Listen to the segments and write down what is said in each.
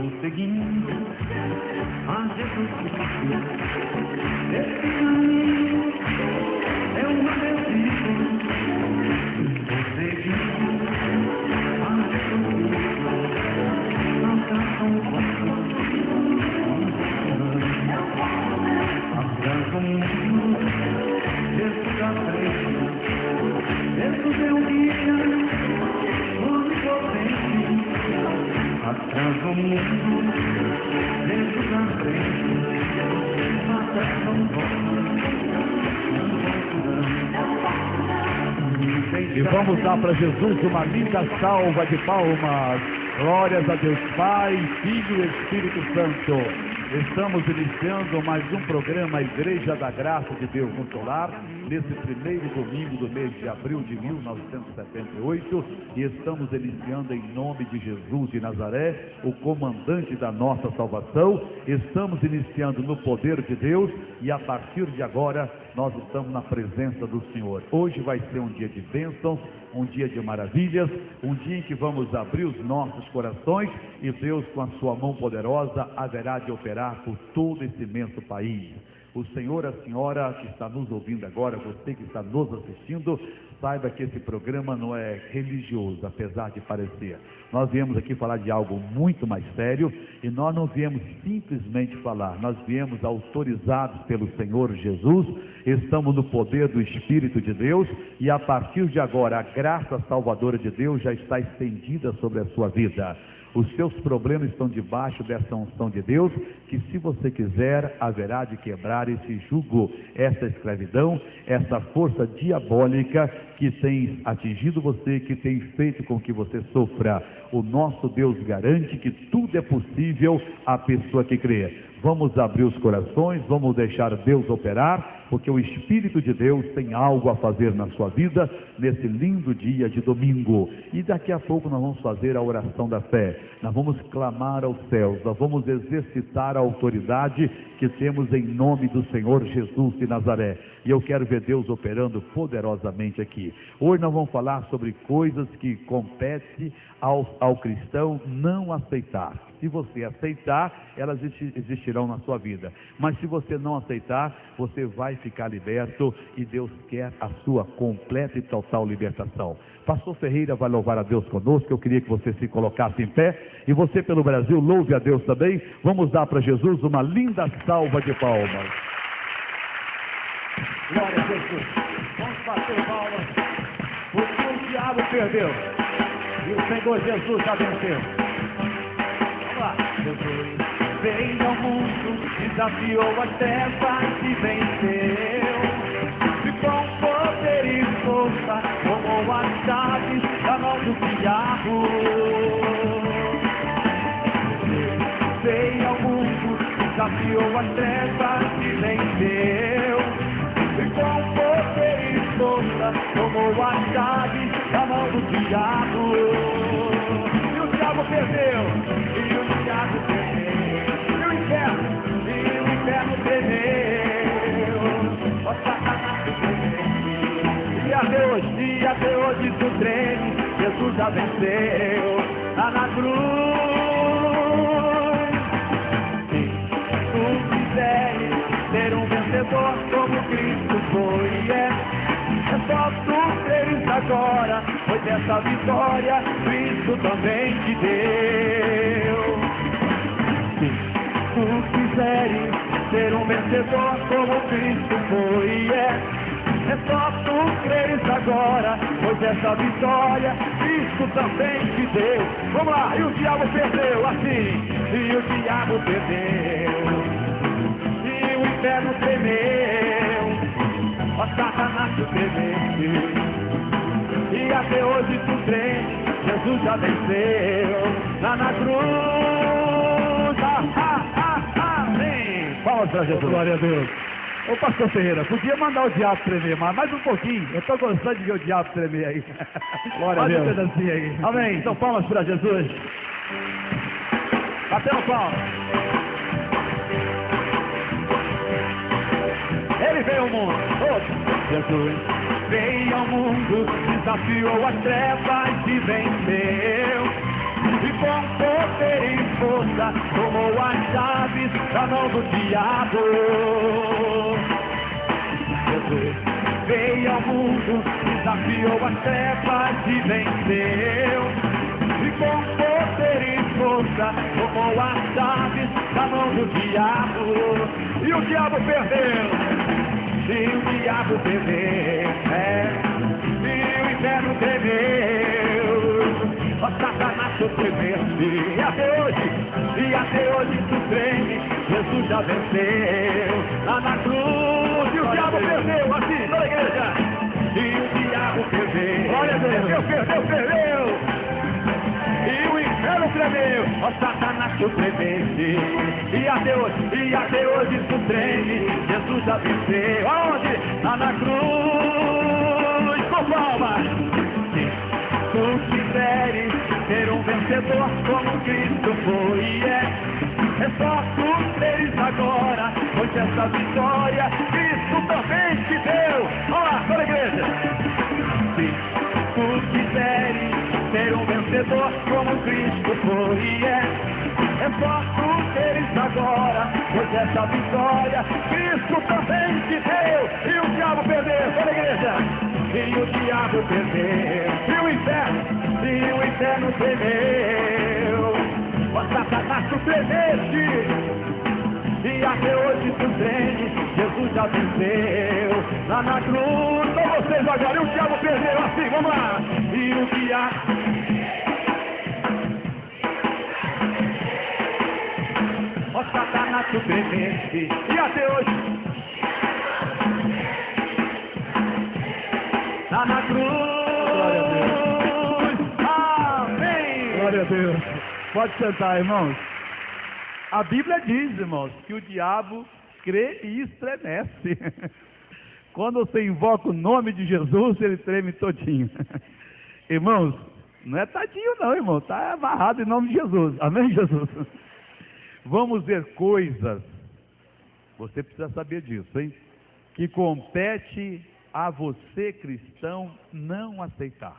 Vou seguindo a Jesus Cristo. Esse caminho é o meu Cristo. Vou seguindo a Jesus Cristo. Não cantam atrás do mundo, Jesus à frente. Jesus é um guia onipotente. Atrás do mundo, Jesus à frente. Atrás não volta. E vamos dar para Jesus uma linda salva de palmas. Glórias a Deus Pai, Filho e Espírito Santo. Estamos iniciando mais um programa Igreja da Graça de Deus no Solar, nesse primeiro domingo do mês de abril de 1978, e estamos iniciando em nome de Jesus de Nazaré, o comandante da nossa salvação. Estamos iniciando no poder de Deus e a partir de agora nós estamos na presença do Senhor. Hoje vai ser um dia de bênçãos, um dia de maravilhas, um dia em que vamos abrir os nossos corações e Deus, com a sua mão poderosa, haverá de operar por todo esse imenso país. O senhor, a senhora que está nos ouvindo agora, você que está nos assistindo, saiba que esse programa não é religioso, apesar de parecer. Nós viemos aqui falar de algo muito mais sério, e nós não viemos simplesmente falar, nós viemos autorizados pelo Senhor Jesus, estamos no poder do Espírito de Deus, e a partir de agora a graça salvadora de Deus já está estendida sobre a sua vida. Os seus problemas estão debaixo dessa unção de Deus, que se você quiser, haverá de quebrar esse jugo, essa escravidão, essa força diabólica que tem atingido você, que tem feito com que você sofra. O nosso Deus garante que tudo é possível à pessoa que crê. Vamos abrir os corações, vamos deixar Deus operar, porque o Espírito de Deus tem algo a fazer na sua vida, nesse lindo dia de domingo. E daqui a pouco nós vamos fazer a oração da fé, nós vamos clamar aos céus, nós vamos exercitar a autoridade que temos em nome do Senhor Jesus de Nazaré. E eu quero ver Deus operando poderosamente aqui. Hoje nós vamos falar sobre coisas que compete ao cristão não aceitar. Se você aceitar, elas existirão na sua vida. Mas se você não aceitar, você vai ficar liberto, e Deus quer a sua completa e total libertação. Pastor Ferreira vai louvar a Deus conosco. Eu queria que você se colocasse em pé, e você pelo Brasil louve a Deus também. Vamos dar para Jesus uma linda salva de palmas. Glória a Jesus. Vamos bater palmas, porque o diabo perdeu e o Senhor Jesus já venceu. Jesus veio ao mundo, desafiou as trevas e venceu. E com poder e força tomou as chaves da mão do diabo. Veio ao mundo, desafiou as trevas e venceu. E com poder e força tomou as chaves da mão do diabo. E o diabo perdeu. E o inferno tremeu, ó Satanás tremeu. E até hoje tu treme, Jesus já venceu lá na cruz. Se tu quiseres ser um vencedor como Cristo foi e é só tu creres agora, pois essa vitória Cristo também te deu. Se tu quiseres ser um vencedor como Cristo foi e é só tu creres agora, pois essa vitória Cristo também te deu. Vamos lá, e o diabo perdeu assim, e o diabo perdeu, e o inferno tremeu, ó Satanás tremeu. E até hoje tu treme, Jesus já venceu lá na cruz. Amém. Palmas para Jesus. Glória a Deus. Ô pastor Ferreira, podia mandar o diabo tremer mais um pouquinho. Eu estou gostando de ver o diabo tremer aí. Glória a Deus. Mais um pedacinho aí. Amém. Então palmas para Jesus. Até o palmas. Ele veio ao mundo. Jesus veio ao mundo, desafiou as trevas e venceu. E com poder e força força, tomou as chaves da mão do diabo. Jesus veio ao mundo, desafiou as trevas e venceu. E com poder e força, tomou as chaves da mão do diabo. E o diabo perdeu. E o diabo perdeu. E o inferno tremeu. Ó Satanás, tu tremeste. E até hoje tu treme. Jesus já venceu lá na cruz. E o diabo perdeu. Assim, toda a igreja. E o diabo perdeu. Glória a Deus. Perdeu. E o inferno tremeu, ó Satanás, tu tremeste. E até hoje tu treme. Jesus já venceu. Aonde? Lá na cruz. Com palmas. Se tu quiseres ser um vencedor como Cristo foi, é só tu creres agora, pois essa vitória Cristo também te deu. Olha lá, toda a igreja. Se tu quiseres ser um vencedor como Cristo foi, é só tu teres agora, pois essa vitória Cristo também te deu. E o diabo perdeu, toda a igreja. E o diabo perdeu. E o inferno tremeu. Ó Satanás, tu tremeste. E até hoje tu treme. Jesus já venceu lá na cruz. Com vocês agora. E o diabo perdeu. Assim, vamos lá. E o diabo... Ó Satanás, tu tremeste. E até hoje... lá na cruz. Glória a Deus. Amém. Glória a Deus. Pode sentar, irmãos. A Bíblia diz, irmãos, que o diabo crê e estremece. Quando você invoca o nome de Jesus, ele treme todinho. Irmãos, não é tadinho não, irmão. Está amarrado em nome de Jesus. Amém, Jesus? Vamos ver coisas. Você precisa saber disso, hein? Que compete a você, cristão, não aceitar.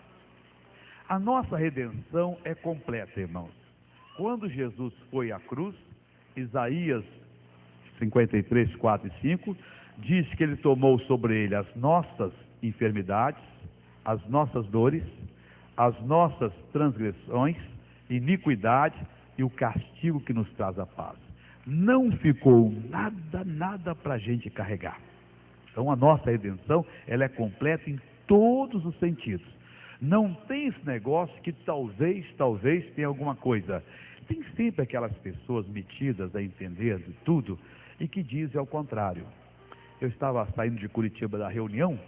A nossa redenção é completa, irmãos. Quando Jesus foi à cruz, Isaías 53, 4 e 5, diz que ele tomou sobre ele as nossas enfermidades, as nossas dores, as nossas transgressões, iniquidade e o castigo que nos traz a paz. Não ficou nada para a gente carregar. Então a nossa redenção, ela é completa em todos os sentidos. Não tem esse negócio que talvez tenha alguma coisa. Tem sempre aquelas pessoas metidas a entender de tudo e que dizem ao contrário. Eu estava saindo de Curitiba da reunião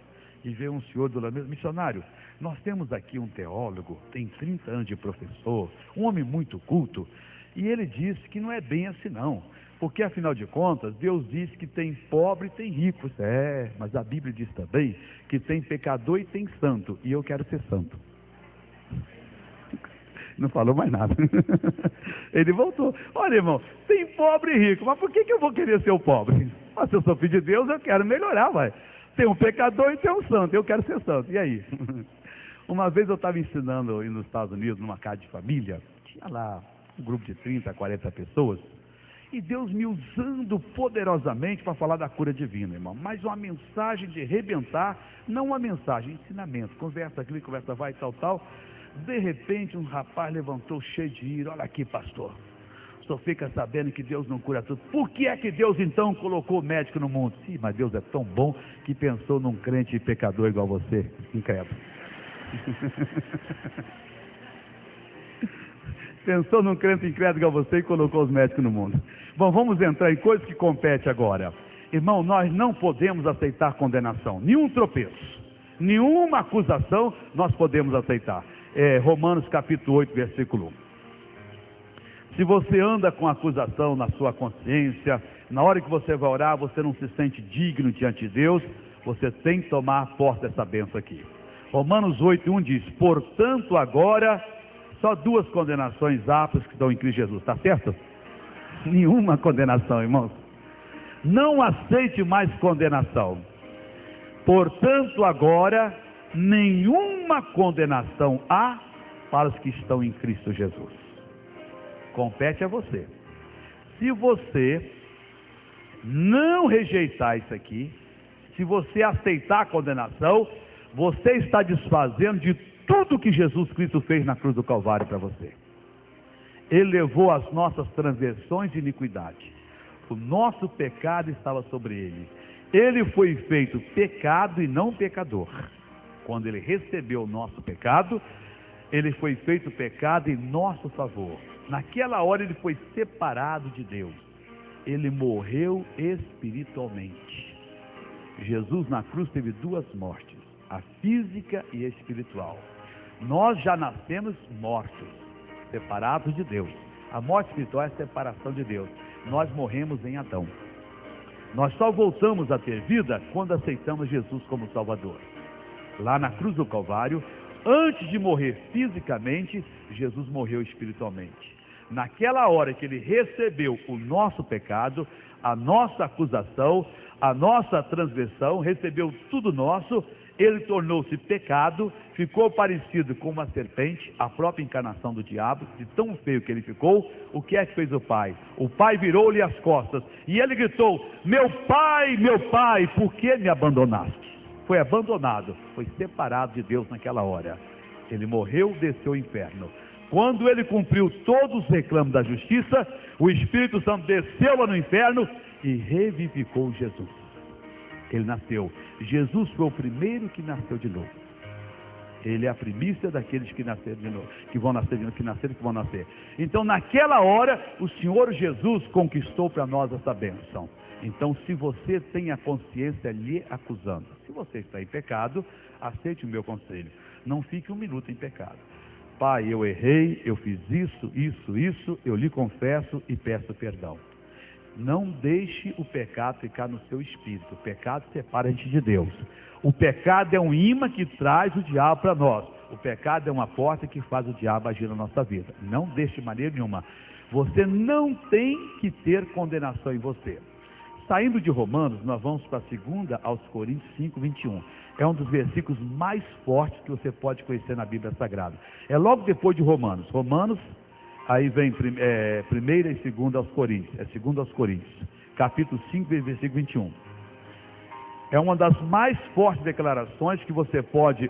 e veio um senhor do mesmo missionário. Nós temos aqui um teólogo, tem 30 anos de professor, um homem muito culto, e ele disse que não é bem assim não. Porque afinal de contas, Deus diz que tem pobre e tem rico. Mas a Bíblia diz também que tem pecador e tem santo. E eu quero ser santo. Não falou mais nada. Ele voltou. Olha, irmão, tem pobre e rico. Mas por que eu vou querer ser o pobre? Mas se eu sou filho de Deus, eu quero melhorar, vai. Tem um pecador e tem um santo. Eu quero ser santo. E aí? Uma vez eu estava ensinando nos Estados Unidos, numa casa de família. Tinha lá um grupo de 30, 40 pessoas. E Deus me usando poderosamente para falar da cura divina, irmão. Mas uma mensagem de arrebentar, não uma mensagem, ensinamento. Conversa aqui, conversa vai, tal. De repente, um rapaz levantou cheio de ira. Olha aqui, pastor. O senhor fica sabendo que Deus não cura tudo. Por que é que Deus, então, colocou médico no mundo? Sim, mas Deus é tão bom que pensou num crente pecador igual você. Incrédulo. Pensou num crente incrédulo igual você e colocou os médicos no mundo. Bom, vamos entrar em coisas que competem agora. Irmão, nós não podemos aceitar condenação. Nenhum tropeço, nenhuma acusação nós podemos aceitar. Romanos capítulo 8, versículo 1. Se você anda com acusação na sua consciência, na hora que você vai orar, você não se sente digno diante de Deus, você tem que tomar posse dessa bênção aqui. Romanos 8, 1 diz: portanto agora... Só duas condenações aptas que estão em Cristo Jesus, está certo? Nenhuma condenação, irmãos. Não aceite mais condenação. Portanto, agora, nenhuma condenação há para os que estão em Cristo Jesus. Compete a você. Se você não rejeitar isso aqui, se você aceitar a condenação, você está desfazendo de tudo que Jesus Cristo fez na cruz do Calvário para você. Ele levou as nossas transgressões e iniquidade. O nosso pecado estava sobre ele. Ele foi feito pecado e não pecador. Quando ele recebeu o nosso pecado, ele foi feito pecado em nosso favor. Naquela hora ele foi separado de Deus. Ele morreu espiritualmente. Jesus na cruz teve duas mortes, a física e a espiritual. Nós já nascemos mortos, separados de Deus. A morte espiritual é a separação de Deus. Nós morremos em Adão. Nós só voltamos a ter vida quando aceitamos Jesus como Salvador. Lá na cruz do Calvário, antes de morrer fisicamente, Jesus morreu espiritualmente. Naquela hora que ele recebeu o nosso pecado, a nossa acusação, a nossa transgressão, recebeu tudo nosso, ele tornou-se pecado, ficou parecido com uma serpente, a própria encarnação do diabo, de tão feio que ele ficou. O que é que fez o pai? O pai virou-lhe as costas e ele gritou: meu pai, por que me abandonaste? Foi abandonado, foi separado de Deus naquela hora. Ele morreu, desceu ao inferno. Quando ele cumpriu todos os reclamos da justiça, o Espírito Santo desceu lá no inferno e revivificou Jesus. Ele nasceu. Jesus foi o primeiro que nasceu de novo. Ele é a primícia daqueles que nasceram de novo, que vão nascer, que nasceram e que vão nascer. Então, naquela hora, o Senhor Jesus conquistou para nós essa bênção. Então, se você tem a consciência lhe acusando, se você está em pecado, aceite o meu conselho. Não fique um minuto em pecado. Pai, eu errei, eu fiz isso, eu lhe confesso e peço perdão. Não deixe o pecado ficar no seu espírito. O pecado separa a gente de Deus. O pecado é um imã que traz o diabo para nós. O pecado é uma porta que faz o diabo agir na nossa vida. Não deixe de maneira nenhuma. Você não tem que ter condenação em você. Saindo de Romanos, nós vamos para 2 aos Coríntios 5, 21. É um dos versículos mais fortes que você pode conhecer na Bíblia Sagrada. É logo depois de Romanos. Romanos, aí vem 1 e 2 aos Coríntios. É 2 aos Coríntios, capítulo 5, versículo 21. É uma das mais fortes declarações que você pode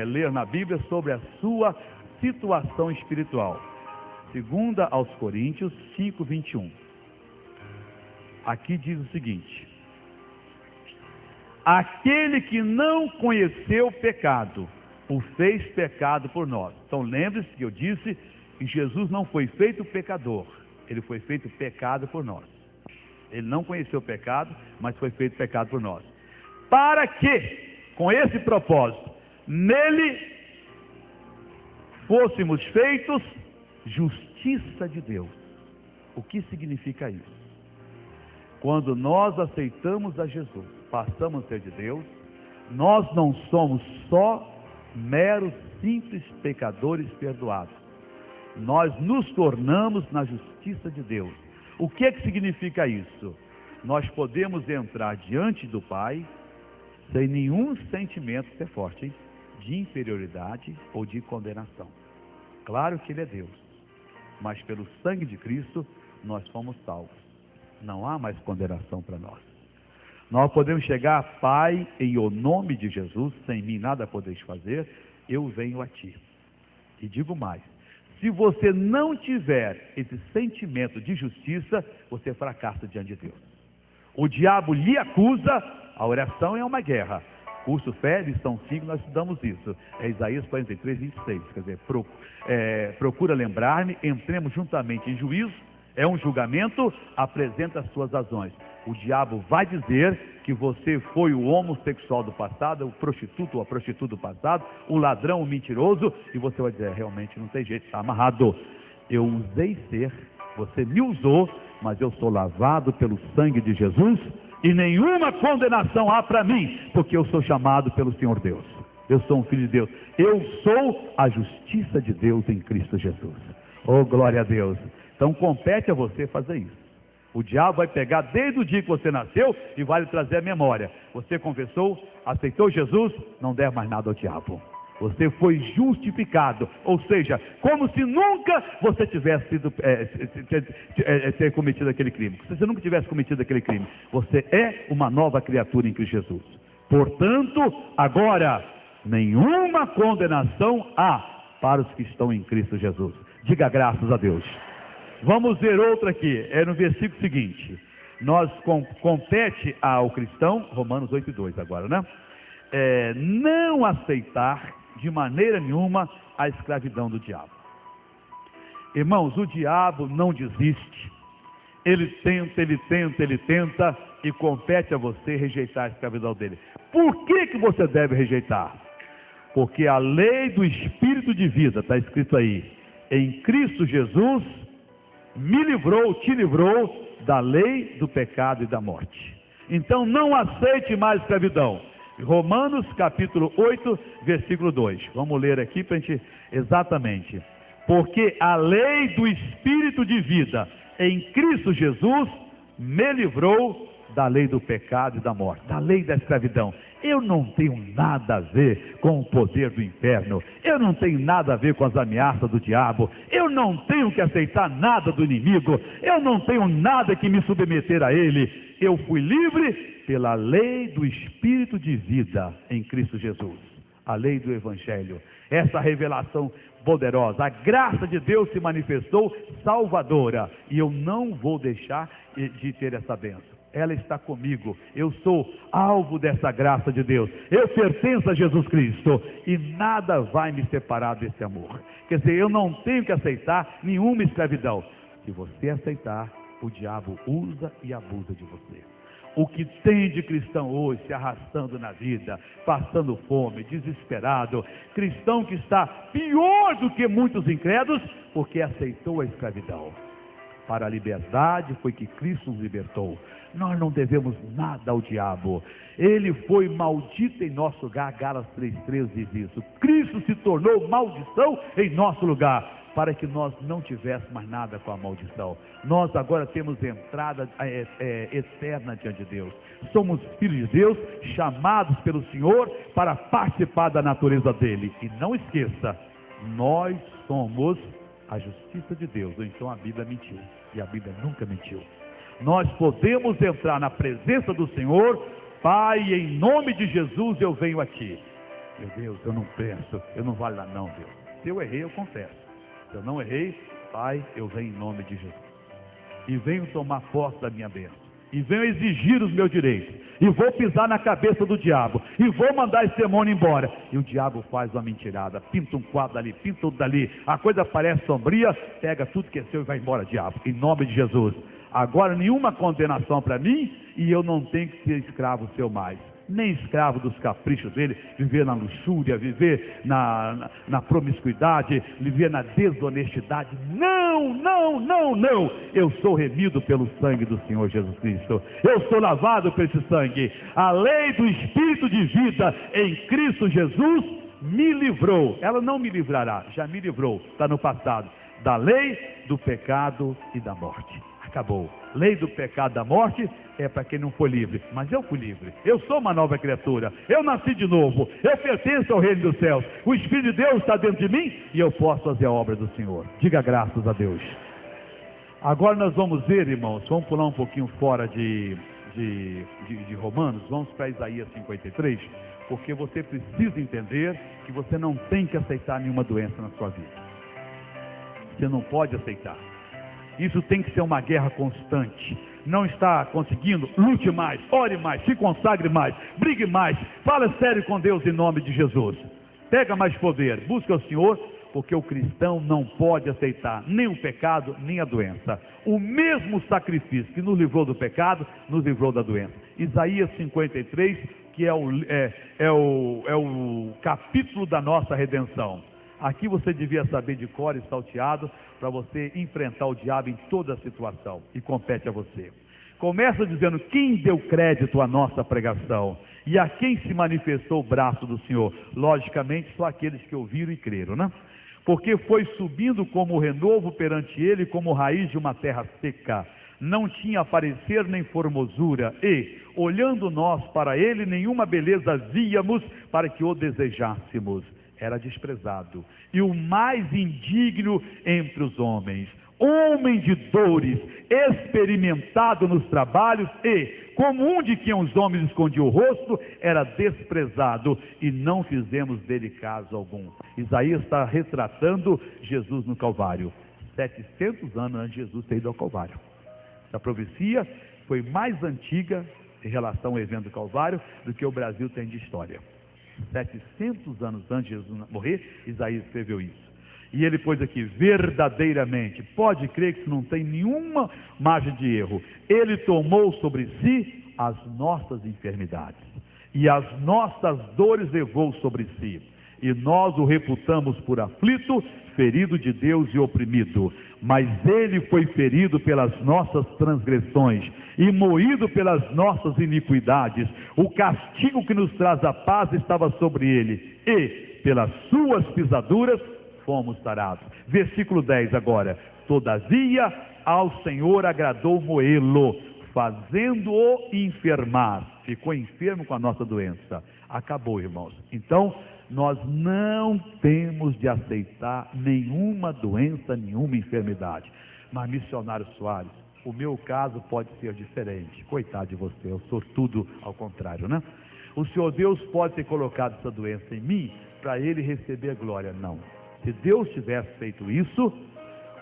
ler na Bíblia sobre a sua situação espiritual. 2 aos Coríntios 5, 21. Aqui diz o seguinte: aquele que não conheceu o pecado, o fez pecado por nós. Então lembre-se que eu disse que Jesus não foi feito pecador, ele foi feito pecado por nós. Ele não conheceu o pecado, mas foi feito pecado por nós. Para que, com esse propósito, nele fôssemos feitos justiça de Deus. O que significa isso? Quando nós aceitamos a Jesus, passamos a ser de Deus, nós não somos só meros simples pecadores perdoados. Nós nos tornamos na justiça de Deus. O que significa isso? Nós podemos entrar diante do Pai sem nenhum sentimento, isso é forte, hein? De inferioridade ou de condenação. Claro que Ele é Deus, mas pelo sangue de Cristo nós fomos salvos. Não há mais condenação para nós. Nós podemos chegar, Pai, em o nome de Jesus, sem mim nada podeis fazer, eu venho a ti. E digo mais, se você não tiver esse sentimento de justiça, você fracassa diante de Deus. O diabo lhe acusa, a oração é uma guerra. Curso Fé, lição 5, nós estudamos isso. É Isaías 43, 26. Quer dizer, procura lembrar-me, entremos juntamente em juízo, é um julgamento, apresenta as suas razões. O diabo vai dizer que você foi o homossexual do passado, o prostituto ou a prostituta do passado, o ladrão, o mentiroso, e você vai dizer, realmente não tem jeito, está amarrado. Eu usei ser, você me usou, mas eu sou lavado pelo sangue de Jesus, e nenhuma condenação há para mim, porque eu sou chamado pelo Senhor Deus. Eu sou um filho de Deus. Eu sou a justiça de Deus em Cristo Jesus. Oh, glória a Deus. Então compete a você fazer isso. O diabo vai pegar desde o dia que você nasceu e vai lhe trazer a memória. Você confessou, aceitou Jesus, não der mais nada ao diabo. Você foi justificado, ou seja, como se nunca você tivesse ter cometido aquele crime. Se você nunca tivesse cometido aquele crime, você é uma nova criatura em Cristo Jesus. Portanto, agora, nenhuma condenação há para os que estão em Cristo Jesus. Diga graças a Deus. Vamos ver outra aqui, é no versículo seguinte. Nós compete ao cristão, Romanos 8:2 agora, né? Não aceitar de maneira nenhuma a escravidão do diabo. Irmãos, o diabo não desiste. Ele tenta e compete a você rejeitar a escravidão dele. Por que você deve rejeitar? Porque a lei do Espírito de vida, está escrito aí, em Cristo Jesus, te livrou da lei do pecado e da morte. Então não aceite mais escravidão. Romanos capítulo 8, versículo 2. Vamos ler aqui para a gente, exatamente. Porque a lei do Espírito de vida em Cristo Jesus me livrou da lei do pecado e da morte, da lei da escravidão. Eu não tenho nada a ver com o poder do inferno, eu não tenho nada a ver com as ameaças do diabo, eu não tenho que aceitar nada do inimigo, eu não tenho nada que me submeter a ele. Eu fui livre pela lei do Espírito de vida em Cristo Jesus, a lei do Evangelho, essa revelação poderosa. A graça de Deus se manifestou salvadora, e eu não vou deixar de ter essa bênção. Ela está comigo, eu sou alvo dessa graça de Deus, eu pertenço a Jesus Cristo, e nada vai me separar desse amor. Quer dizer, eu não tenho que aceitar nenhuma escravidão. Se você aceitar, o diabo usa e abusa de você. O que tem de cristão hoje se arrastando na vida, passando fome, desesperado, cristão que está pior do que muitos incrédulos, porque aceitou a escravidão. Para a liberdade foi que Cristo nos libertou. Nós não devemos nada ao diabo. Ele foi maldito em nosso lugar. Gálatas 3:13 diz isso. Cristo se tornou maldição em nosso lugar, para que nós não tivéssemos mais nada com a maldição. Nós agora temos entrada eterna diante de Deus. Somos filhos de Deus, chamados pelo Senhor para participar da natureza dele. E não esqueça, nós somos a justiça de Deus. Então a Bíblia mentiu, e a Bíblia nunca mentiu. Nós podemos entrar na presença do Senhor. Pai, em nome de Jesus eu venho a Ti. Meu Deus, eu não penso, eu não vou lá não, Deus. Se eu errei, eu confesso. Se eu não errei, Pai, eu venho em nome de Jesus. E venho tomar posse da minha bênção. E venho exigir os meus direitos. E vou pisar na cabeça do diabo. E vou mandar esse demônio embora. E o diabo faz uma mentirada. Pinta um quadro dali, pinta outro dali. A coisa parece sombria. Pega tudo que é seu e vai embora, diabo. Em nome de Jesus. Agora nenhuma condenação para mim. E eu não tenho que ser escravo seu mais. Nem escravo dos caprichos dele, viver na luxúria, viver na promiscuidade, viver na desonestidade. Não, não, não, não. Eu sou remido pelo sangue do Senhor Jesus Cristo. Eu sou lavado por esse sangue. A lei do Espírito de vida em Cristo Jesus me livrou. Ela não me livrará, já me livrou, está no passado, da lei do pecado e da morte. Acabou. Lei do pecado e da morte é para quem não foi livre, mas eu fui livre, eu sou uma nova criatura, eu nasci de novo, eu pertenço ao reino dos céus, o Espírito de Deus está dentro de mim e eu posso fazer a obra do Senhor. Diga graças a Deus. Agora nós vamos ver, irmãos, vamos pular um pouquinho fora de Romanos, vamos para Isaías 53, porque você precisa entender que você não tem que aceitar nenhuma doença na sua vida. Você não pode aceitar. Isso tem que ser uma guerra constante. Não está conseguindo? Lute mais, ore mais, se consagre mais, brigue mais, fala sério com Deus em nome de Jesus. Pega mais poder, busca o Senhor, porque o cristão não pode aceitar nem o pecado, nem a doença. O mesmo sacrifício que nos livrou do pecado, nos livrou da doença. Isaías 53, que é o capítulo da nossa redenção. Aqui você devia saber de cor e salteado para você enfrentar o diabo em toda a situação, e compete a você. Começa dizendo: quem deu crédito à nossa pregação e a quem se manifestou o braço do Senhor? Logicamente só aqueles que ouviram e creram, né? Porque foi subindo como renovo perante ele, como raiz de uma terra seca. Não tinha parecer nem formosura, e, olhando nós para ele, nenhuma beleza víamos para que o desejássemos. era desprezado, e o mais indigno entre os homens, homem de dores, experimentado nos trabalhos e, como um de quem os homens escondiam o rosto, era desprezado, e não fizemos dele caso algum. Isaías está retratando Jesus no Calvário, 700 anos antes de Jesus ter ido ao Calvário. Essa profecia foi mais antiga em relação ao evento do Calvário do que o Brasil tem de história. 700 anos antes de Jesus morrer, Isaías escreveu isso. E ele pôs aqui, verdadeiramente, pode crer que isso não tem nenhuma margem de erro. Ele tomou sobre si as nossas enfermidades, e as nossas dores levou sobre si. E nós o reputamos por aflito, ferido de Deus e oprimido. Mas ele foi ferido pelas nossas transgressões e moído pelas nossas iniquidades. O castigo que nos traz a paz estava sobre ele, e pelas suas pisaduras fomos sarados. Versículo 10 agora. Todavia ao Senhor agradou moê-lo, fazendo-o enfermar. Ficou enfermo com a nossa doença. Acabou, irmãos. Então nós não temos de aceitar nenhuma doença, nenhuma enfermidade. Mas, missionário Soares, o meu caso pode ser diferente. Coitado de você, eu sou tudo ao contrário, né? O Senhor Deus pode ter colocado essa doença em mim para ele receber glória. Não. Se Deus tivesse feito isso,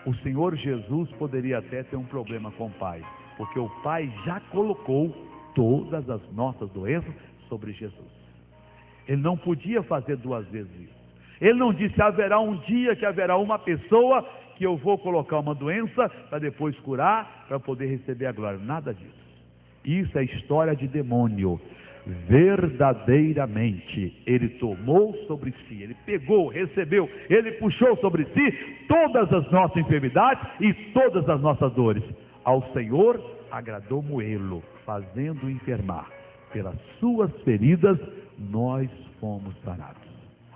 o Senhor Jesus poderia até ter um problema com o Pai, porque o Pai já colocou todas as nossas doenças sobre Jesus. Ele não podia fazer duas vezes isso. Ele não disse, haverá um dia que haverá uma pessoa que eu vou colocar uma doença para depois curar, para poder receber a glória. Nada disso. Isso é história de demônio. Verdadeiramente, ele tomou sobre si, ele pegou, recebeu, ele puxou sobre si todas as nossas enfermidades e todas as nossas dores. Ao Senhor agradou moê-lo, fazendo enfermar. Pelas suas feridas nós fomos sarados.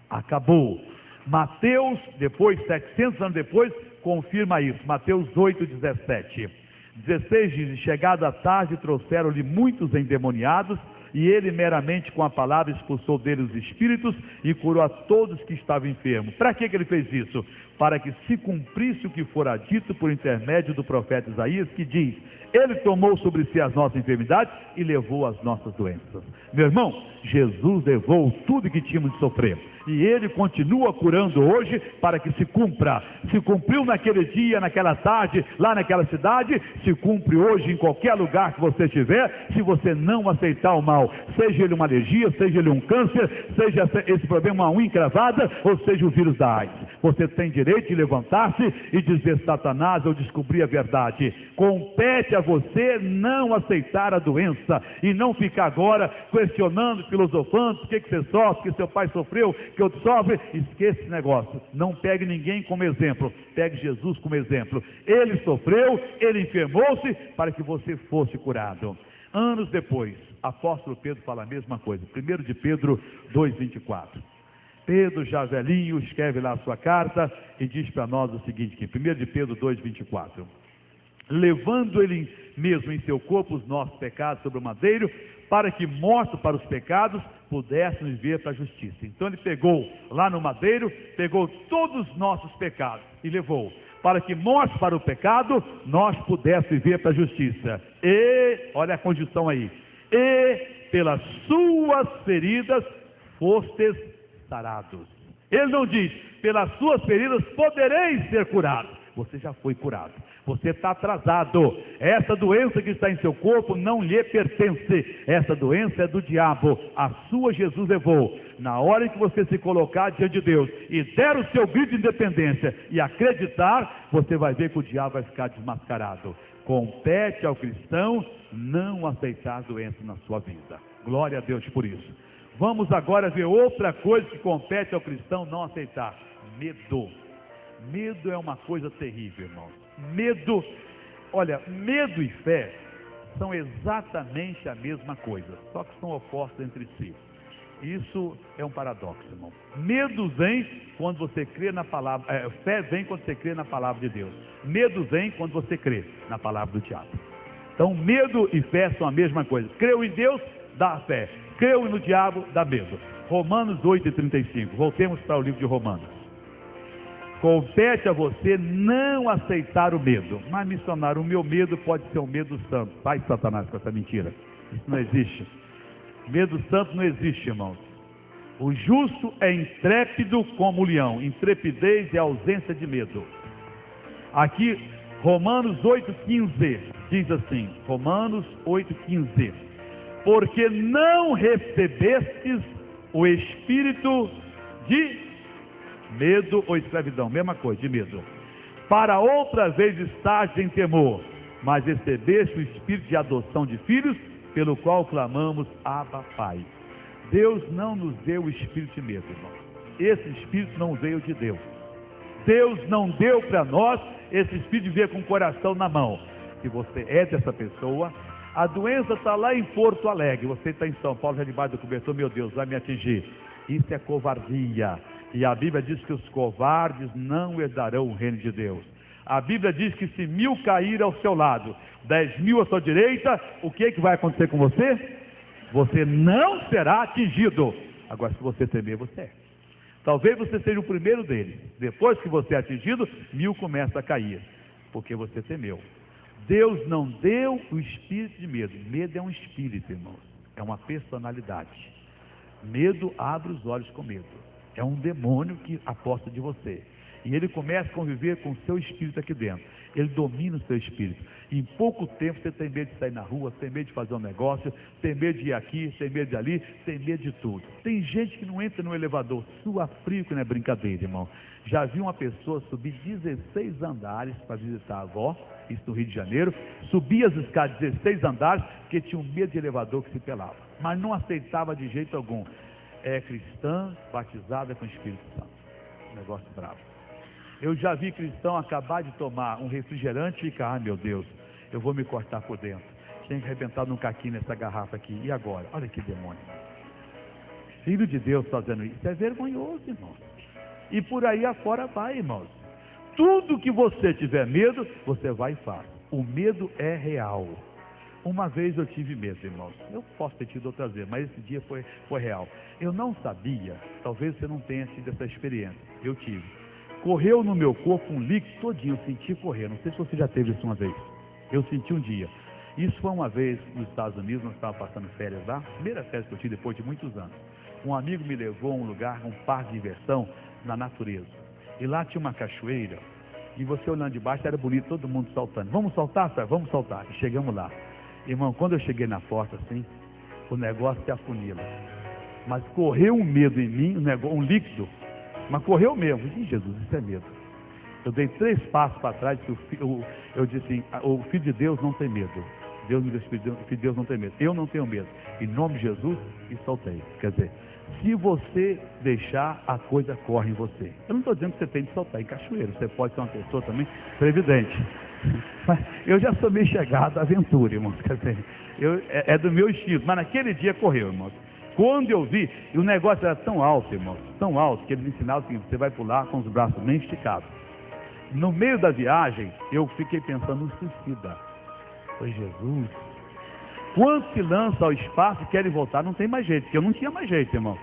Acabou. Mateus, depois, 700 anos depois, confirma isso. Mateus 8:17. 16 diz, chegada a tarde, trouxeram-lhe muitos endemoniados, e ele meramente com a palavra expulsou dele os espíritos e curou a todos que estavam enfermos. Para que ele fez isso? Para que se cumprisse o que fora dito por intermédio do profeta Isaías, que diz, ele tomou sobre si as nossas enfermidades e levou as nossas doenças. Meu irmão, Jesus levou tudo que tínhamos de sofrer, e ele continua curando hoje para que se cumpra. Se cumpriu naquele dia, naquela tarde, lá naquela cidade, se cumpre hoje em qualquer lugar que você estiver, se você não aceitar o mal, seja ele uma alergia, seja ele um câncer, seja esse problema uma unha encravada, ou seja o vírus da AIDS. Você tem direito de levantar-se e dizer, Satanás, eu descobri a verdade. Compete a você não aceitar a doença e não ficar agora questionando, filosofando, por que você sofre, que seu pai sofreu, que outro sofre. Esqueça esse negócio. Não pegue ninguém como exemplo, pegue Jesus como exemplo. Ele sofreu, ele enfermou-se para que você fosse curado. Anos depois, apóstolo Pedro fala a mesma coisa. 1 de Pedro 2:24. Pedro, já velhinho, escreve lá a sua carta e diz para nós o seguinte, aqui, 1 de Pedro 2:24. Levando ele mesmo em seu corpo os nossos pecados sobre o madeiro, para que, morto para os pecados, pudéssemos viver para a justiça. Então ele pegou lá no madeiro, pegou todos os nossos pecados e levou, para que, morto para o pecado, nós pudéssemos viver para a justiça. E, olha a condição aí, e pelas suas feridas fostes sarados. Ele não diz, pelas suas feridas podereis ser curados. Você já foi curado. Você está atrasado. Essa doença que está em seu corpo não lhe pertence. Essa doença é do diabo. A sua Jesus levou. Na hora em que você se colocar diante de Deus e der o seu grito de independência e acreditar, você vai ver que o diabo vai ficar desmascarado. Compete ao cristão não aceitar a doença na sua vida. Glória a Deus por isso. Vamos agora ver outra coisa que compete ao cristão não aceitar. Medo. Medo é uma coisa terrível, irmãos. Medo, olha, medo e fé são exatamente a mesma coisa, só que são opostos entre si. Isso é um paradoxo, irmão. Medo vem quando você crê na palavra, fé vem quando você crê na palavra de Deus. Medo vem quando você crê na palavra do diabo. Então, medo e fé são a mesma coisa. Creu em Deus, dá fé. Creu no diabo, dá medo. Romanos 8:35. Voltemos para o livro de Romanos. Compete a você não aceitar o medo. Mas, missionário, o meu medo pode ser um medo santo. Vai, Satanás, com essa mentira. Isso não existe. Medo santo não existe, irmãos. O justo é intrépido como o leão. Intrepidez é ausência de medo. Aqui, Romanos 8:15 diz assim. Romanos 8:15. Porque não recebestes o espírito de medo ou escravidão, mesma coisa, de medo, para outra vez estar em temor, mas recebeste o espírito de adoção de filhos, pelo qual clamamos, Abba, Pai. Deus não nos deu o espírito de medo, irmão. Esse espírito não veio de Deus. Deus não deu para nós esse espírito de ver com o coração na mão. Se você é dessa pessoa, a doença está lá em Porto Alegre, você está em São Paulo, já debaixo do cobertor, meu Deus, vai me atingir. Isso é covardia. E a Bíblia diz que os covardes não herdarão o reino de Deus. A Bíblia diz que se 1000 caírem ao seu lado, 10.000 à sua direita, o que vai acontecer com você? Você não será atingido. Agora, se você temer, você é. Talvez você seja o primeiro deles. Depois que você é atingido, 1000 começam a cair, porque você temeu. Deus não deu o espírito de medo. Medo é um espírito, irmãos. É uma personalidade. Medo abre os olhos com medo. É um demônio que aposta de você. E ele começa a conviver com o seu espírito aqui dentro. Ele domina o seu espírito. Em pouco tempo você tem medo de sair na rua, tem medo de fazer um negócio, tem medo de ir aqui, tem medo de ali, tem medo de tudo. Tem gente que não entra no elevador, sua frio, que não é brincadeira, irmão. Já vi uma pessoa subir 16 andares para visitar a avó, isso no Rio de Janeiro, subia as escadas 16 andares, porque tinha um medo de elevador que se pelava. Mas não aceitava de jeito algum. É cristã, batizada com o Espírito Santo. Negócio bravo. Eu já vi cristão acabar de tomar um refrigerante e ficar, meu Deus, eu vou me cortar por dentro. Tinha que arrebentar num caquinho nessa garrafa aqui. E agora? Olha que demônio. Filho de Deus fazendo isso é vergonhoso, irmão. E por aí afora vai, irmãos. Tudo que você tiver medo, você vai e faz. O medo é real. Uma vez eu tive medo, irmãos. Eu posso ter tido outras vezes, mas esse dia foi real. Eu não sabia, talvez você não tenha tido essa experiência. Eu tive. Correu no meu corpo um líquido todinho, eu senti correr. Não sei se você já teve isso uma vez. Eu senti um dia. Isso foi uma vez nos Estados Unidos, nós estávamos passando férias lá. Primeira férias que eu tive depois de muitos anos. Um amigo me levou a um lugar, um parque de diversão na natureza. E lá tinha uma cachoeira. E você olhando de baixo, era bonito, todo mundo saltando. Vamos saltar, Sérgio? Vamos saltar. E chegamos lá. Irmão, quando eu cheguei na porta assim, o negócio se afunila. Mas correu um medo em mim, um líquido. Mas correu mesmo. Ih, Jesus, isso é medo. Eu dei 3 passos para trás, eu disse assim, o Filho de Deus não tem medo. Deus me deu o Filho de Deus não tem medo. Eu não tenho medo. Em nome de Jesus, e soltei. Quer dizer, se você deixar, a coisa corre em você. Eu não estou dizendo que você tem de soltar em cachoeiro. Você pode ser uma pessoa também previdente. Mas eu já sou meio chegado à aventura, irmãos. Quer dizer, é do meu estilo. Mas naquele dia correu, irmãos. Quando eu vi, e o negócio era tão alto, irmãos, tão alto, que eles ensinavam assim, você vai pular com os braços bem esticados. No meio da viagem, eu fiquei pensando no suicida. Foi Jesus. Quando se lança ao espaço e querem voltar, não tem mais jeito, porque eu não tinha mais jeito, irmão.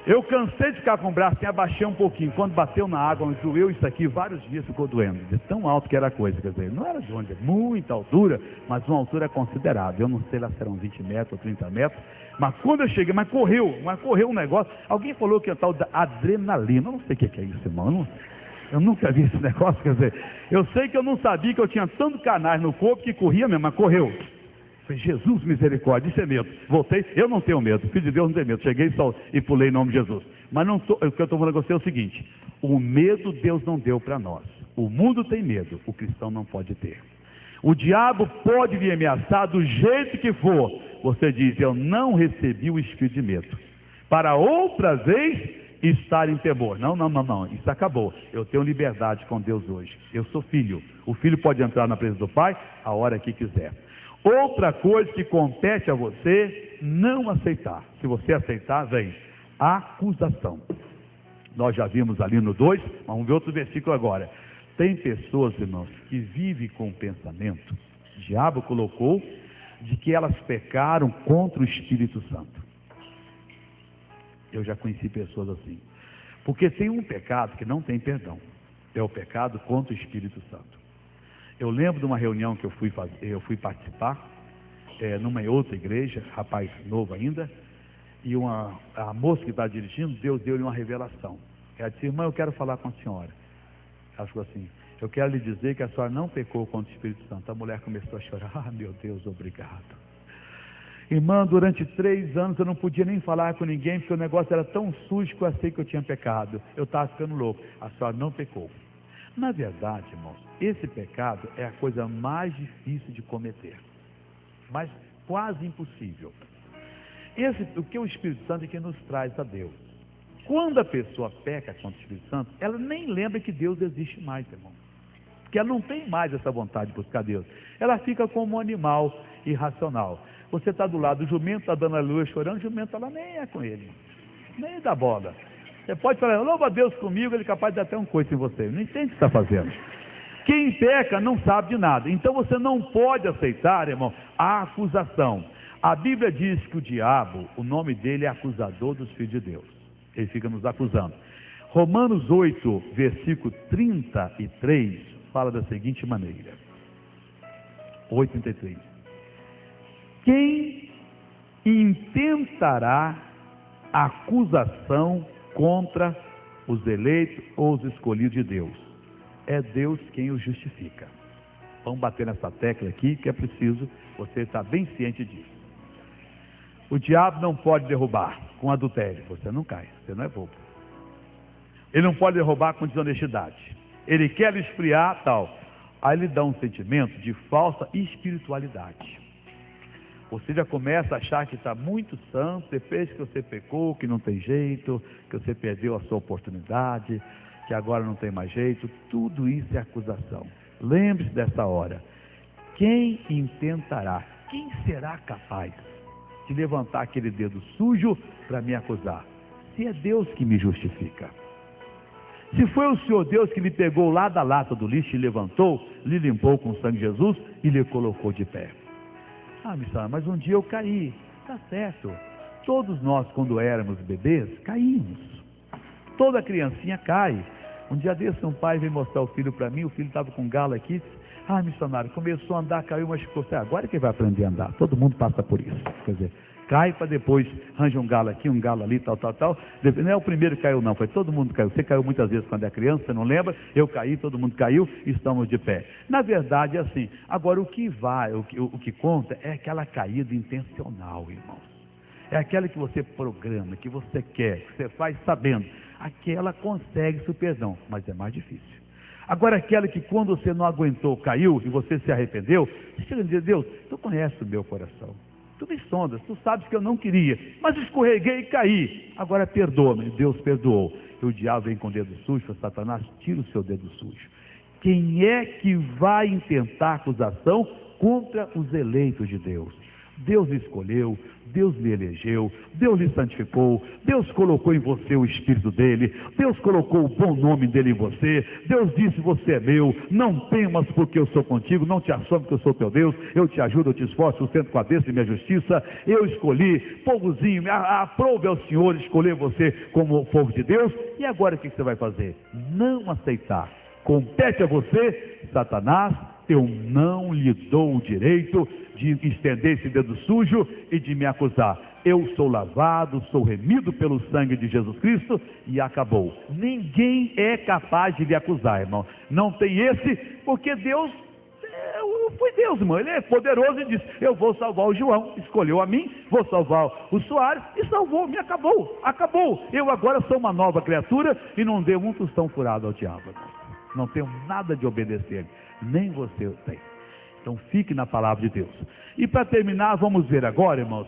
Eu cansei de ficar com o braço e abaixei um pouquinho. Quando bateu na água, onde doeu isso aqui, vários dias ficou doendo. De tão alto que era a coisa, quer dizer, não era de onde, muita altura, mas uma altura considerável. Eu não sei lá se eram 20 metros ou 30 metros. Mas quando eu cheguei, mas correu um negócio. Alguém falou que é tal da adrenalina. Eu não sei o que é isso, irmão. Eu nunca vi esse negócio, quer dizer, eu sei que eu não sabia que eu tinha tanto canais no corpo que corria mesmo, mas correu. Falei, Jesus, misericórdia, isso é medo. Voltei, eu não tenho medo, Filho de Deus não tem medo. Cheguei e pulei em nome de Jesus. Mas não o que eu estou falando com você é o seguinte: o medo Deus não deu para nós. O mundo tem medo, o cristão não pode ter. O diabo pode lhe ameaçar do jeito que for. Você diz, eu não recebi o espírito de medo. Para outra vez estar em temor. Não, isso acabou. Eu tenho liberdade com Deus hoje. Eu sou filho. O filho pode entrar na presença do Pai a hora que quiser. Outra coisa que compete a você, não aceitar. Se você aceitar, vem acusação. Nós já vimos ali no 2, mas vamos ver outro versículo agora. Tem pessoas, irmãos, que vivem com o pensamento, o diabo colocou, de que elas pecaram contra o Espírito Santo. Eu já conheci pessoas assim. Porque tem um pecado que não tem perdão. É o pecado contra o Espírito Santo. Eu lembro de uma reunião que eu fui participar, numa outra igreja, rapaz novo ainda, e a moça que está dirigindo, Deus deu-lhe uma revelação. Ela disse: irmã, eu quero falar com a senhora. Ela falou assim: eu quero lhe dizer que a senhora não pecou contra o Espírito Santo. A mulher começou a chorar: ah, meu Deus, obrigado. Irmã, durante 3 anos eu não podia nem falar com ninguém, porque o negócio era tão sujo que eu achei que eu tinha pecado. Eu estava ficando louco. A senhora não pecou. Na verdade, irmãos, esse pecado é a coisa mais difícil de cometer, mas quase impossível. O que o Espírito Santo é que nos traz a Deus. Quando a pessoa peca contra o Espírito Santo, ela nem lembra que Deus existe mais, irmão. Porque ela não tem mais essa vontade de buscar Deus. Ela fica como um animal irracional. Você está do lado do jumento, está dando aleluia, chorando, o jumento ela nem é com ele, nem dá bola. Você pode falar: louva a Deus comigo, ele é capaz de dar até um coice em você. Não entende o que está fazendo. Quem peca não sabe de nada. Então você não pode aceitar, irmão, a acusação. A Bíblia diz que o diabo, o nome dele é acusador dos filhos de Deus. Ele fica nos acusando. Romanos 8, versículo 33, fala da seguinte maneira. 8:33. Quem intentará acusação contra os eleitos ou os escolhidos de Deus? É Deus quem os justifica. Vamos bater nessa tecla aqui, que é preciso você estar bem ciente disso. O diabo não pode derrubar com adultério. Você não cai, você não é bobo. Ele não pode derrubar com desonestidade. Ele quer lhe esfriar, tal. Aí ele dá um sentimento de falsa espiritualidade. Você já começa a achar que está muito santo, depois que você pecou, que não tem jeito, que você perdeu a sua oportunidade, que agora não tem mais jeito. Tudo isso é acusação. Lembre-se dessa hora. Quem intentará, quem será capaz de levantar aquele dedo sujo para me acusar? Se é Deus que me justifica. Se foi o Senhor Deus que lhe pegou lá da lata do lixo e levantou, lhe limpou com o sangue de Jesus e lhe colocou de pé. Ah, missionário, mas um dia eu caí. Está certo. Todos nós, quando éramos bebês, caímos. Toda criancinha cai. Um dia desse, um pai veio mostrar o filho para mim, o filho estava com galo aqui. Ah, missionário, começou a andar, caiu, mas ficou. Agora é que vai aprender a andar. Todo mundo passa por isso. Quer dizer, cai para depois arranja um galo aqui, um galo ali, tal. Não é o primeiro que caiu, não. Foi todo mundo que caiu. Você caiu muitas vezes quando é criança, você não lembra? Eu caí, todo mundo caiu, estamos de pé. Na verdade é assim. Agora o que conta é aquela caída intencional, irmãos. É aquela que você programa, que você quer, que você faz sabendo. Aquela consegue-se o perdão, mas é mais difícil. Agora aquela que quando você não aguentou, caiu e você se arrependeu, você chega a dizer: Deus, tu conheces o meu coração. Tu me sondas, tu sabes que eu não queria, mas escorreguei e caí. Agora perdoa-me. Deus perdoou. E o diabo vem com o dedo sujo, para Satanás: tira o seu dedo sujo. Quem é que vai intentar acusação contra os eleitos de Deus? Deus lhe escolheu, Deus lhe elegeu, Deus lhe santificou, Deus colocou em você o Espírito dele, Deus colocou o bom nome dele em você, Deus disse: você é meu, não temas porque eu sou contigo, não te assombres que eu sou teu Deus, eu te ajudo, eu te esforço, sustento com a bênção de minha justiça, eu escolhi, povozinho, aprove ao Senhor escolher você como o povo de Deus. E agora o que você vai fazer? Não aceitar. Compete a você, Satanás. Eu não lhe dou o direito de estender esse dedo sujo e de me acusar. Eu sou lavado, sou remido pelo sangue de Jesus Cristo e acabou. Ninguém é capaz de lhe acusar, irmão. Não tem esse, porque Deus, foi Deus, irmão. Ele é poderoso e disse: eu vou salvar o João. Escolheu a mim, vou salvar o Soares e salvou-me. Acabou. Eu agora sou uma nova criatura e não dei um tostão furado ao diabo, irmão. Não tenho nada de obedecer, nem você tem. Então fique na palavra de Deus. E para terminar, vamos ver agora, irmãos,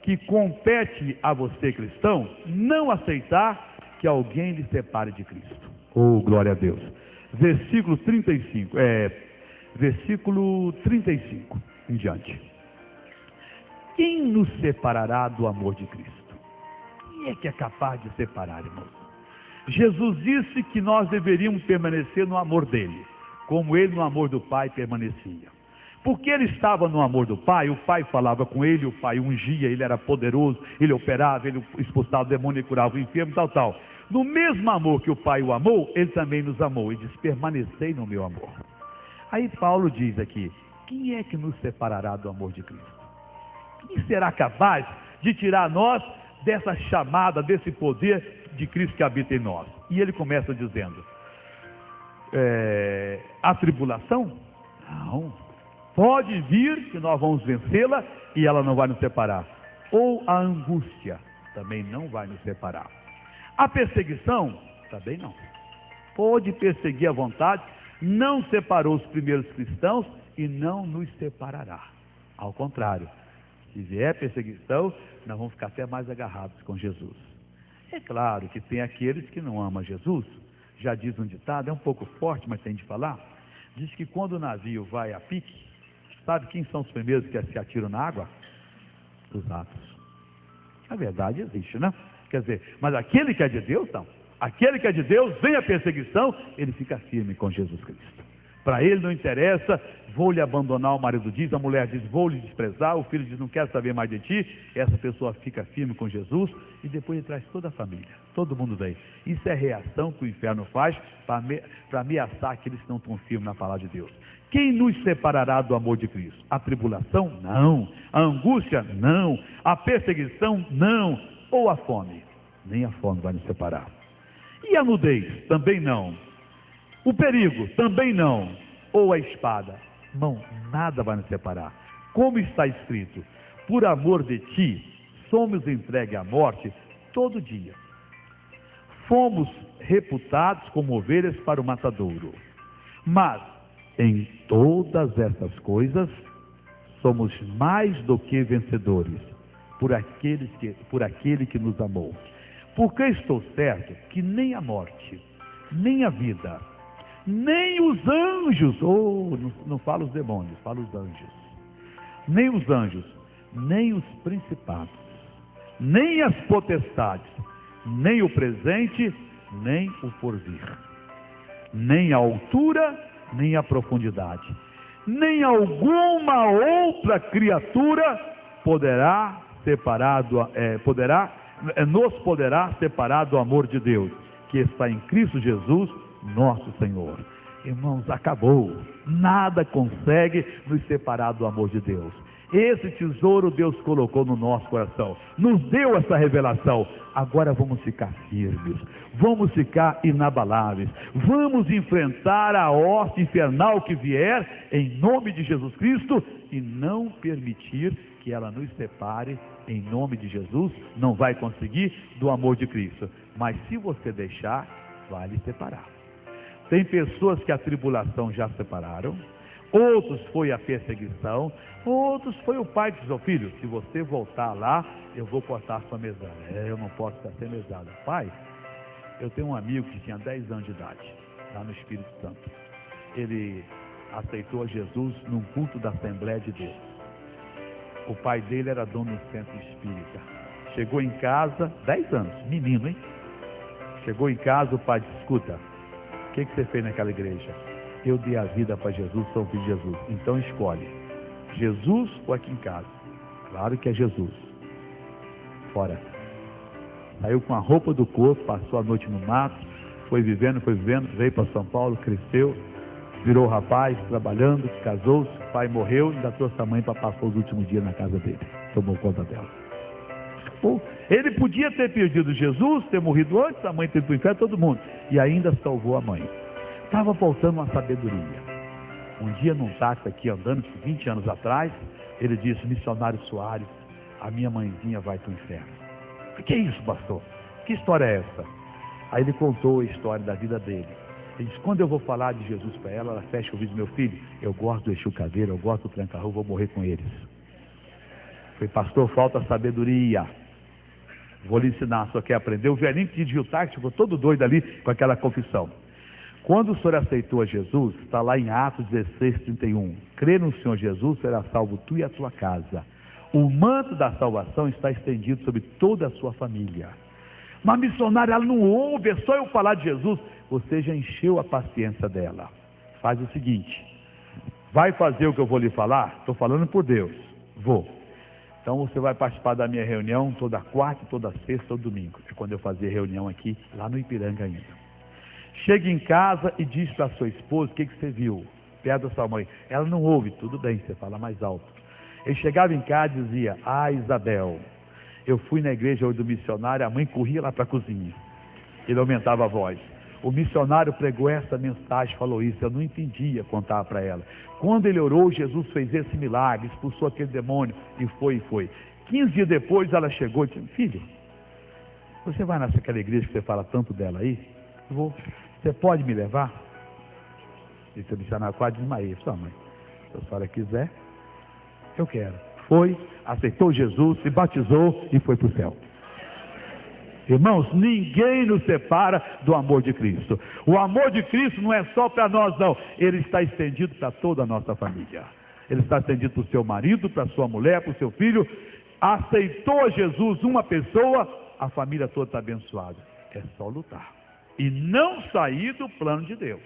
que compete a você, cristão, não aceitar que alguém lhe separe de Cristo. Oh, glória a Deus. Versículo 35 em diante. Quem nos separará do amor de Cristo? Quem é que é capaz de separar, irmãos? Jesus disse que nós deveríamos permanecer no amor dele, como ele no amor do Pai permanecia. Porque ele estava no amor do Pai, o Pai falava com ele, o Pai ungia, ele era poderoso, ele operava, ele expulsava o demônio e curava o enfermo, tal. No mesmo amor que o Pai o amou, ele também nos amou, e diz: permanecei no meu amor. Aí Paulo diz aqui: quem é que nos separará do amor de Cristo? Quem será capaz de tirar nós dessa chamada, desse poder de Cristo que habita em nós? E ele começa dizendo: a tribulação? Não. Pode vir que nós vamos vencê-la e ela não vai nos separar. Ou a angústia também não vai nos separar. A perseguição também não. Pode perseguir à vontade, não separou os primeiros cristãos e não nos separará. Ao contrário, se vier perseguição, nós vamos ficar até mais agarrados com Jesus. É claro que tem aqueles que não amam Jesus. Já diz um ditado, é um pouco forte, mas tem de falar. Diz que quando o navio vai a pique, sabe quem são os primeiros que se atiram na água? Os ratos. A verdade existe, né? Quer dizer, mas aquele que é de Deus, não. Aquele que é de Deus, vem a perseguição, ele fica firme com Jesus Cristo. Para ele não interessa, vou lhe abandonar, o marido diz, a mulher diz, vou lhe desprezar, o filho diz, não quero saber mais de ti. Essa pessoa fica firme com Jesus e depois ele traz toda a família, todo mundo vem. Isso é a reação que o inferno faz para ameaçar aqueles que não estão firmes na palavra de Deus. Quem nos separará do amor de Cristo? A tribulação? Não. A angústia? Não. A perseguição? Não. Ou a fome? Nem a fome vai nos separar. E a nudez? Também não. O perigo? Também não. Ou a espada? Não, nada vai nos separar. Como está escrito: por amor de ti, somos entregues à morte todo dia. Fomos reputados como ovelhas para o matadouro. Mas, em todas essas coisas, somos mais do que vencedores, por aquele que nos amou. Porque estou certo que nem a morte, nem a vida, nem os anjos, não fala os demônios, fala os anjos, nem os anjos, nem os principados, nem as potestades, nem o presente, nem o porvir, nem a altura, nem a profundidade, nem alguma outra criatura nos poderá separar do amor de Deus, que está em Cristo Jesus, nosso Senhor. Irmãos, acabou. Nada consegue nos separar do amor de Deus. Esse tesouro Deus colocou no nosso coração, nos deu essa revelação. Agora vamos ficar firmes, vamos ficar inabaláveis, vamos enfrentar a hoste infernal que vier, em nome de Jesus Cristo, e não permitir que ela nos separe, em nome de Jesus. Não vai conseguir do amor de Cristo, mas se você deixar, vai lhe separar. Tem pessoas que a tribulação já separaram, outros foi a perseguição, outros foi o pai que disse: "Ô filho, se você voltar lá, eu vou cortar a sua mesada." Eu não posso ficar sem mesada. Pai, eu tenho um amigo que tinha 10 anos de idade, lá no Espírito Santo. Ele aceitou a Jesus num culto da Assembleia de Deus. O pai dele era dono do centro espírita. Chegou em casa, 10 anos, menino, hein? Chegou em casa, o pai disse: "Escuta, o que você fez naquela igreja?" "Eu dei a vida para Jesus, sou filho de Jesus." "Então escolhe, Jesus ou aqui em casa?" "Claro que é Jesus." Fora. Saiu com a roupa do corpo, passou a noite no mato, foi vivendo, veio para São Paulo, cresceu, virou rapaz, trabalhando, casou-se, o pai morreu, ainda trouxe a mãe para passar os últimos dias na casa dele, tomou conta dela. Ele podia ter perdido Jesus, ter morrido antes, a mãe ter ido para o inferno, todo mundo, e ainda salvou a mãe. Estava faltando uma sabedoria. Um dia num táxi aqui, andando 20 anos atrás, ele disse: "Missionário Soares, a minha mãezinha vai para o inferno." "O que é isso, pastor? Que história é essa?" Aí ele contou a história da vida dele. Ele disse: "Quando eu vou falar de Jesus para ela, ela fecha o ouvido: "Meu filho, eu gosto do Exu Caveira, eu gosto do Tranca-Rua, vou morrer com eles." Falei: "Pastor, falta sabedoria. Vou lhe ensinar, só quer aprender." O velhinho que dirigiu o táxi ficou todo doido ali com aquela confissão. Quando o senhor aceitou a Jesus, está lá em Atos 16:31. "Crê no Senhor Jesus, será salvo tu e a tua casa." O manto da salvação está estendido sobre toda a sua família. Mas missionária, ela não ouve, é só eu falar de Jesus. Você já encheu a paciência dela. Faz o seguinte: Vai fazer o que eu vou lhe falar? Estou falando por Deus. Vou. Então você vai participar da minha reunião toda quarta, toda sexta, todo domingo. É quando eu fazia reunião aqui, lá no Ipiranga ainda. Chega em casa e diz para a sua esposa: o que você viu? Perto da sua mãe. Ela não ouve, tudo bem, você fala mais alto. Ele chegava em casa e dizia: ah, Isabel, eu fui na igreja hoje do missionário, a mãe corria lá para a cozinha. Ele aumentava a voz. O missionário pregou essa mensagem, falou isso, eu não entendia contar para ela. Quando ele orou, Jesus fez esse milagre, expulsou aquele demônio e foi. 15 dias depois ela chegou e disse: filho, você vai naquela igreja que você fala tanto dela aí? Vou. Você pode me levar? E o missionário quase desmaiou. Sua mãe, se a senhora quiser, eu quero. Foi, aceitou Jesus, se batizou e foi para o céu. Irmãos, ninguém nos separa do amor de Cristo. O amor de Cristo não é só para nós, não. Ele está estendido para toda a nossa família. Ele está estendido para o seu marido, para a sua mulher, para o seu filho. Aceitou Jesus uma pessoa, a família toda está abençoada. É só lutar. E não sair do plano de Deus.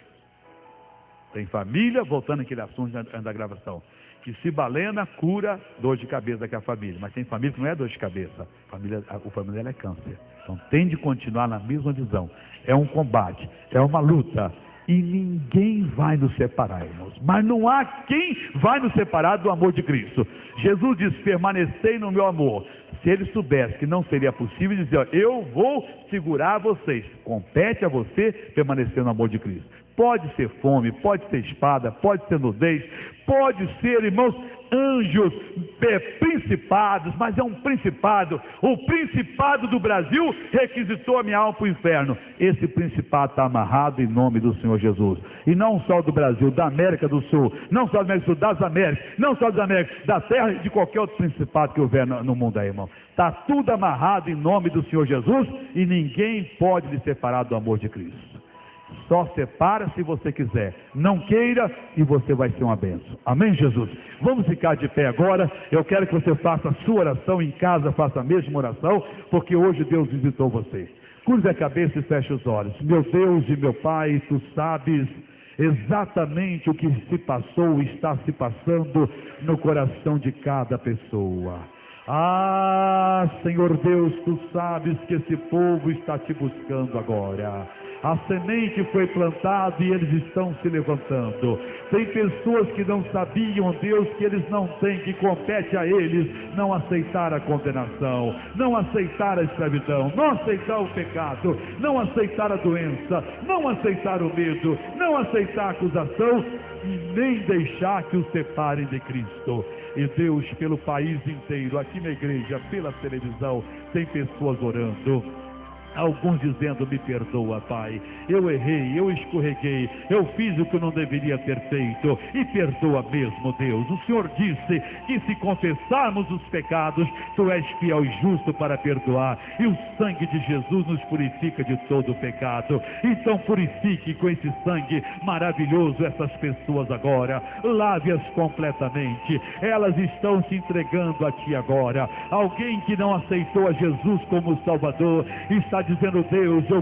Tem família, voltando àquele assunto da gravação, que se balena, cura dor de cabeça daquela família. Mas tem família que não é dor de cabeça. O familiar é câncer. Então tem de continuar na mesma visão. É um combate, é uma luta. E ninguém vai nos separar, irmãos. Mas não há quem vai nos separar do amor de Cristo. Jesus diz: permanecei no meu amor. Se ele soubesse que não seria possível, dizer: ó, eu vou segurar vocês. Compete a você permanecer no amor de Cristo. Pode ser fome, pode ser espada, pode ser nudez, pode ser, irmãos, anjos, principados, mas é um principado. O principado do Brasil requisitou a minha alma para o inferno. Esse principado está amarrado em nome do Senhor Jesus. E não só do Brasil, da América do Sul, não só da América do Sul, das Américas, não só das Américas, da terra e de qualquer outro principado que houver no mundo aí, irmão. Está tudo amarrado em nome do Senhor Jesus e ninguém pode lhe separar do amor de Cristo. Só separa se você quiser. Não queira e você vai ser uma bênção. Amém, Jesus? Vamos ficar de pé agora. Eu quero que você faça a sua oração em casa, faça a mesma oração, porque hoje Deus visitou você. Curve a cabeça e feche os olhos. Meu Deus e meu Pai, Tu sabes exatamente o que se passou e está se passando no coração de cada pessoa. Ah, Senhor Deus, Tu sabes que esse povo está Te buscando agora. A semente foi plantada e eles estão se levantando. Tem pessoas que não sabiam, Deus, que eles não têm, que compete a eles não aceitar a condenação, não aceitar a escravidão, não aceitar o pecado, não aceitar a doença, não aceitar o medo, não aceitar a acusação e nem deixar que os separem de Cristo. E Deus, pelo país inteiro, aqui na igreja, pela televisão, tem pessoas orando. Alguns dizendo: me perdoa, Pai, eu errei, eu escorreguei, eu fiz o que eu não deveria ter feito, e perdoa mesmo, Deus. O Senhor disse que se confessarmos os pecados, Tu és fiel e justo para perdoar, e o sangue de Jesus nos purifica de todo o pecado. Então purifique com esse sangue maravilhoso essas pessoas agora, lave-as completamente. Elas estão se entregando a Ti agora. Alguém que não aceitou a Jesus como Salvador está dizendo: Deus, eu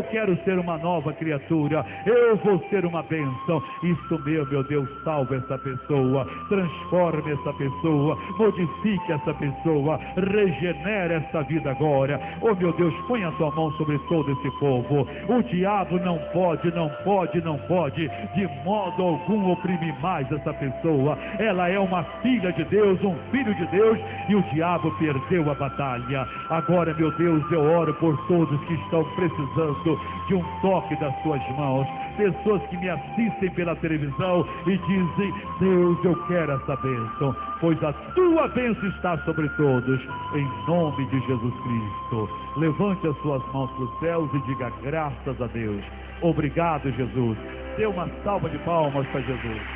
quero ser uma nova criatura, eu vou ser uma bênção. Isso mesmo, meu Deus, salve essa pessoa, transforme essa pessoa, modifique essa pessoa, regenere essa vida agora. Oh meu Deus, põe a Tua mão sobre todo esse povo. O diabo não pode de modo algum oprimir mais essa pessoa. Ela é uma filha de Deus, um filho de Deus, e o diabo perdeu a batalha. Agora, meu Deus, eu oro por todos que estão precisando de um toque das Tuas mãos. Pessoas que me assistem pela televisão e dizem: Deus, eu quero essa bênção, pois a Tua bênção está sobre todos, em nome de Jesus Cristo. Levante as suas mãos para os céus e diga: graças a Deus. Obrigado, Jesus. Dê uma salva de palmas para Jesus.